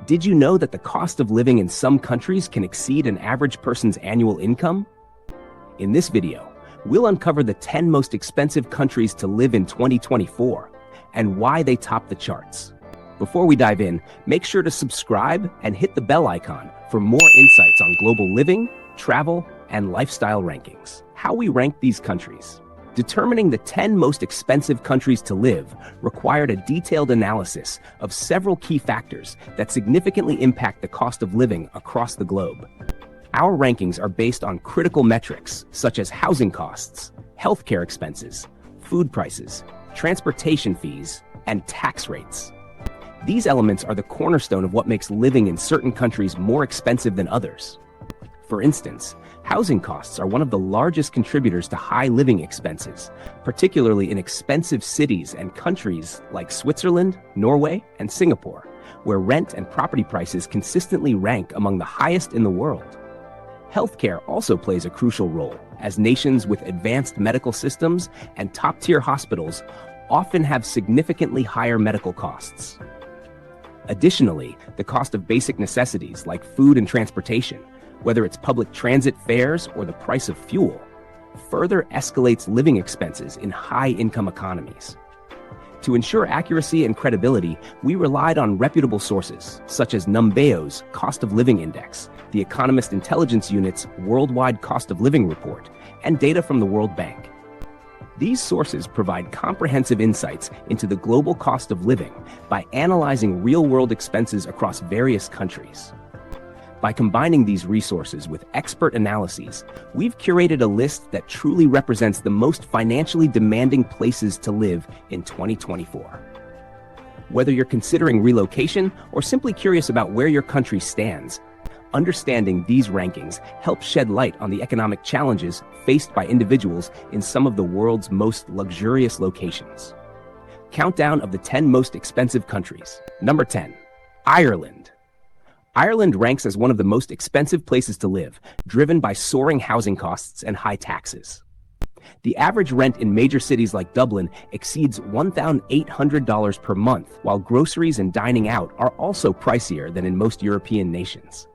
Did you know that the cost of living in some countries can exceed an average person's annual income? In this video, we'll uncover the 10 most expensive countries to live in 2024 and why they top the charts. Before we dive in, make sure to subscribe and hit the bell icon for more insights on global living, travel, and lifestyle rankings. How we rank these countries. Determining the 10 most expensive countries to live required a detailed analysis of several key factors that significantly impact the cost of living across the globe. Our rankings are based on critical metrics such as housing costs, healthcare expenses, food prices, transportation fees, and tax rates. These elements are the cornerstone of what makes living in certain countries more expensive than others. For instance, housing costs are one of the largest contributors to high living expenses, particularly in expensive cities and countries like Switzerland, Norway, and Singapore, where rent and property prices consistently rank among the highest in the world. Healthcare also plays a crucial role, as nations with advanced medical systems and top-tier hospitals often have significantly higher medical costs. Additionally, the cost of basic necessities like food and transportation, whether it's public transit fares or the price of fuel, further escalates living expenses in high-income economies. To ensure accuracy and credibility, we relied on reputable sources, such as Numbeo's Cost of Living Index, the Economist Intelligence Unit's Worldwide Cost of Living Report, and data from the World Bank. These sources provide comprehensive insights into the global cost of living by analyzing real-world expenses across various countries. By combining these resources with expert analyses, we've curated a list that truly represents the most financially demanding places to live in 2024. Whether you're considering relocation or simply curious about where your country stands, understanding these rankings helps shed light on the economic challenges faced by individuals in some of the world's most luxurious locations. Countdown of the 10 most expensive countries. Number 10. Ireland. Ireland ranks as one of the most expensive places to live, driven by soaring housing costs and high taxes. The average rent in major cities like Dublin exceeds $1,800 per month, while groceries and dining out are also pricier than in most European nations.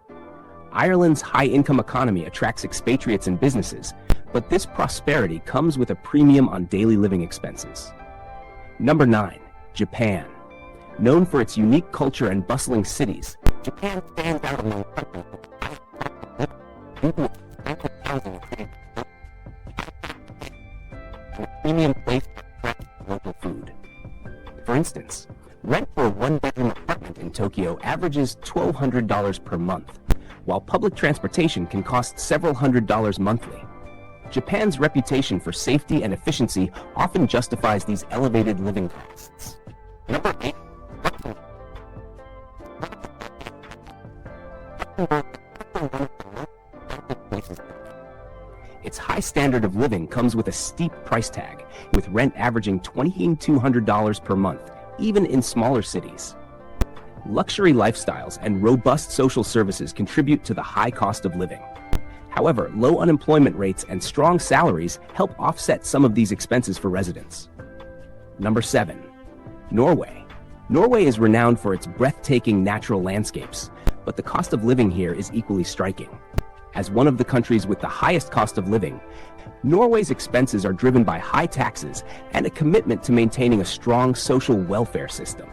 Ireland's high-income economy attracts expatriates and businesses, but this prosperity comes with a premium on daily living expenses. Number 9. Japan. Known for its unique culture and bustling cities, Japan stands out among countries with high housing and a premium place to attract local food. For instance, rent for a one-bedroom apartment in Tokyo averages $1,200 per month, while public transportation can cost several $100s monthly. Japan's reputation for safety and efficiency often justifies these elevated living costs. Number 8. Its high standard of living comes with a steep price tag, with rent averaging $2,200 per month, even in smaller cities. Luxury lifestyles and robust social services contribute to the high cost of living. However, low unemployment rates and strong salaries help offset some of these expenses for residents. Number 7. Norway. Norway is renowned for its breathtaking natural landscapes, but the cost of living here is equally striking. As one of the countries with the highest cost of living, Norway's expenses are driven by high taxes and a commitment to maintaining a strong social welfare system.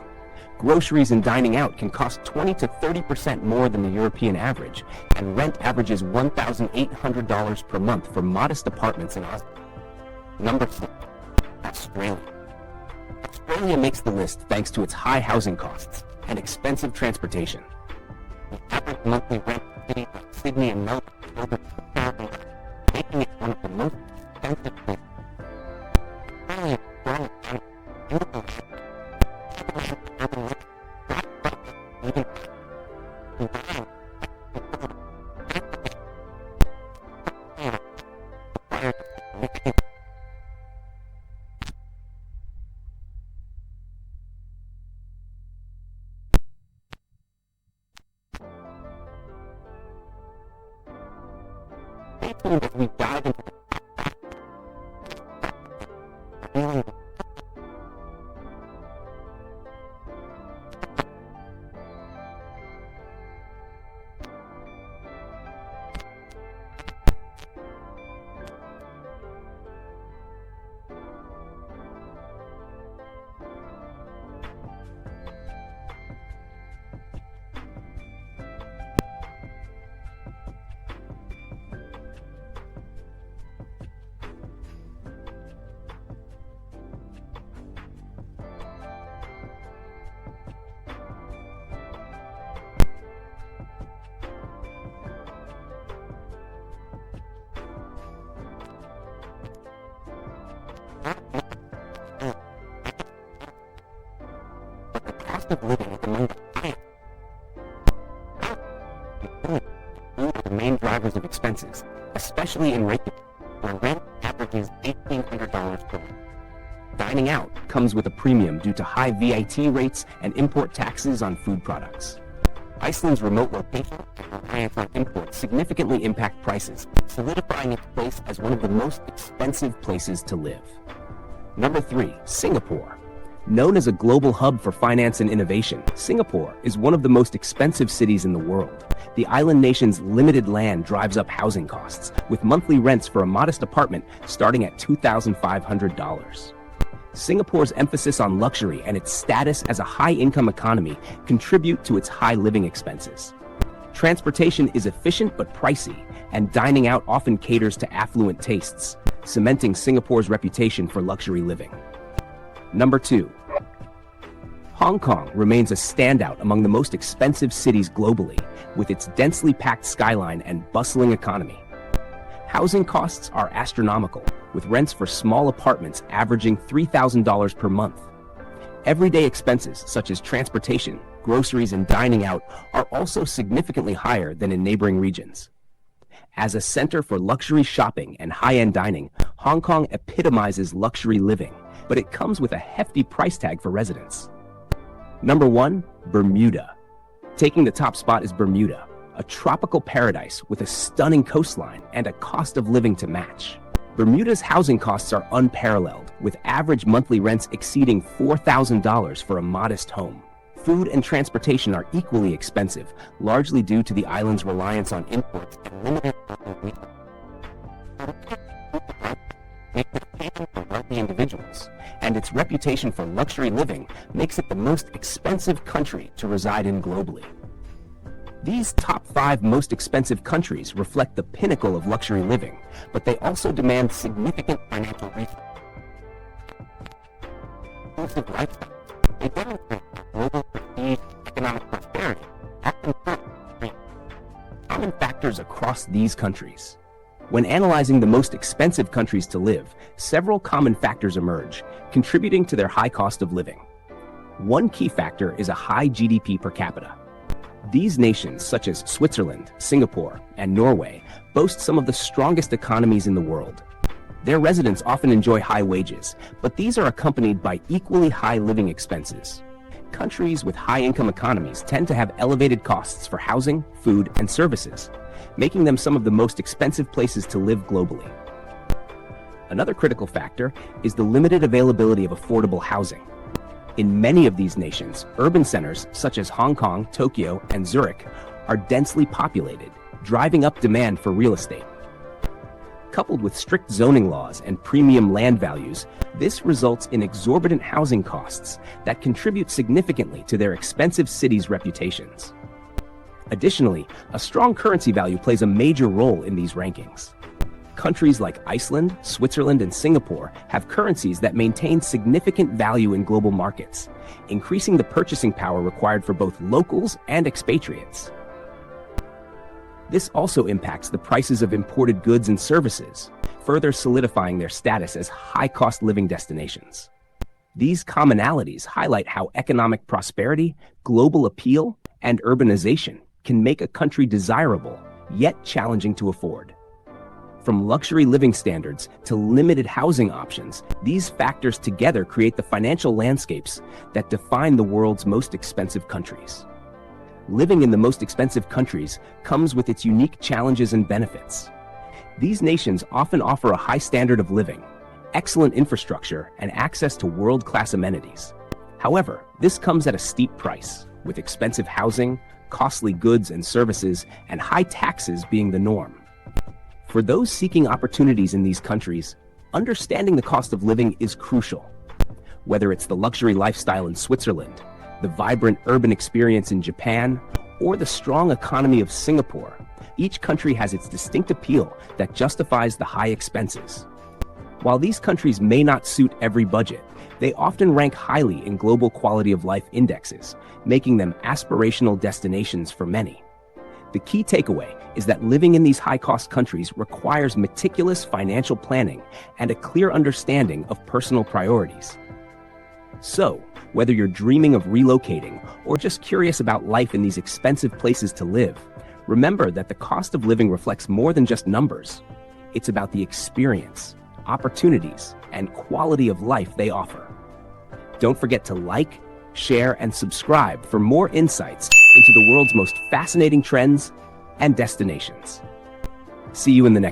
Groceries and dining out can cost 20 to 30% more than the European average, and rent averages $1,800 per month for modest apartments in Oslo. Number 6. Australia. Australia makes the list thanks to its high housing costs and expensive transportation. The average monthly rent in cities like Sydney and Melbourne is over $2,000, making it one of the most expensive places. Australia is strong economy, beautiful land, urban living, flat prices, living costs, combined requires a significant as we dive into the cost of living is among the highest. Food are the main drivers of expenses, especially in Reykjavik, where rent averages $1,800 per month. Dining out comes with a premium due to high VAT rates and import taxes on food products. Iceland's remote location and reliance on imports significantly impact prices, solidifying its place as one of the most expensive places to live. Number 3, Singapore. Known as a global hub for finance and innovation, Singapore is one of the most expensive cities in the world. The island nation's limited land drives up housing costs, with monthly rents for a modest apartment starting at $2,500. Singapore's emphasis on luxury and its status as a high-income economy contribute to its high living expenses. Transportation is efficient but pricey, and dining out often caters to affluent tastes, cementing Singapore's reputation for luxury living. Number 2. Hong Kong remains a standout among the most expensive cities globally, with its densely packed skyline and bustling economy. Housing costs are astronomical, with rents for small apartments averaging $3,000 per month. Everyday expenses such as transportation, groceries, and dining out are also significantly higher than in neighboring regions. As a center for luxury shopping and high-end dining, Hong Kong epitomizes luxury living, but it comes with a hefty price tag for residents. Number 1, Bermuda. Taking the top spot is Bermuda, a tropical paradise with a stunning coastline and a cost of living to match. Bermuda's housing costs are unparalleled, with average monthly rents exceeding $4,000 for a modest home. Food and transportation are equally expensive, largely due to the island's reliance on imports and limited local resources. Makes it a haven for wealthy individuals, and its reputation for luxury living makes it the most expensive country to reside in globally. These top 5 most expensive countries reflect the pinnacle of luxury living, but they also demand significant financial resources. Inclusive lifestyles, they demonstrate that global prestige and economic prosperity often come. Common factors across these countries. When analyzing the most expensive countries to live, several common factors emerge, contributing to their high cost of living. One key factor is a high GDP per capita. These nations, such as Switzerland, Singapore, and Norway, boast some of the strongest economies in the world. Their residents often enjoy high wages, but these are accompanied by equally high living expenses. Countries with high-income economies tend to have elevated costs for housing, food, and services, making them some of the most expensive places to live globally. Another critical factor is the limited availability of affordable housing. In many of these nations, urban centers such as Hong Kong, Tokyo, and Zurich are densely populated, driving up demand for real estate. Coupled with strict zoning laws and premium land values, this results in exorbitant housing costs that contribute significantly to their expensive cities' reputations. Additionally, a strong currency value plays a major role in these rankings. Countries like Iceland, Switzerland, and Singapore have currencies that maintain significant value in global markets, increasing the purchasing power required for both locals and expatriates. This also impacts the prices of imported goods and services, further solidifying their status as high-cost living destinations. These commonalities highlight how economic prosperity, global appeal, and urbanization can make a country desirable, yet challenging to afford. From luxury living standards to limited housing options, these factors together create the financial landscapes that define the world's most expensive countries. Living in the most expensive countries comes with its unique challenges and benefits. These nations often offer a high standard of living, excellent infrastructure, and access to world-class amenities. However, this comes at a steep price, with expensive housing, costly goods and services, and high taxes being the norm. For those seeking opportunities in these countries, understanding the cost of living is crucial. Whether it's the luxury lifestyle in Switzerland, the vibrant urban experience in Japan, or the strong economy of Singapore, each country has its distinct appeal that justifies the high expenses. While these countries may not suit every budget, they often rank highly in global quality of life indexes, making them aspirational destinations for many. The key takeaway is that living in these high-cost countries requires meticulous financial planning and a clear understanding of personal priorities. So, whether you're dreaming of relocating or just curious about life in these expensive places to live, remember that the cost of living reflects more than just numbers. It's about the experience, opportunities, and quality of life they offer. Don't forget to like, share, and subscribe for more insights into the world's most fascinating trends and destinations. See you in the next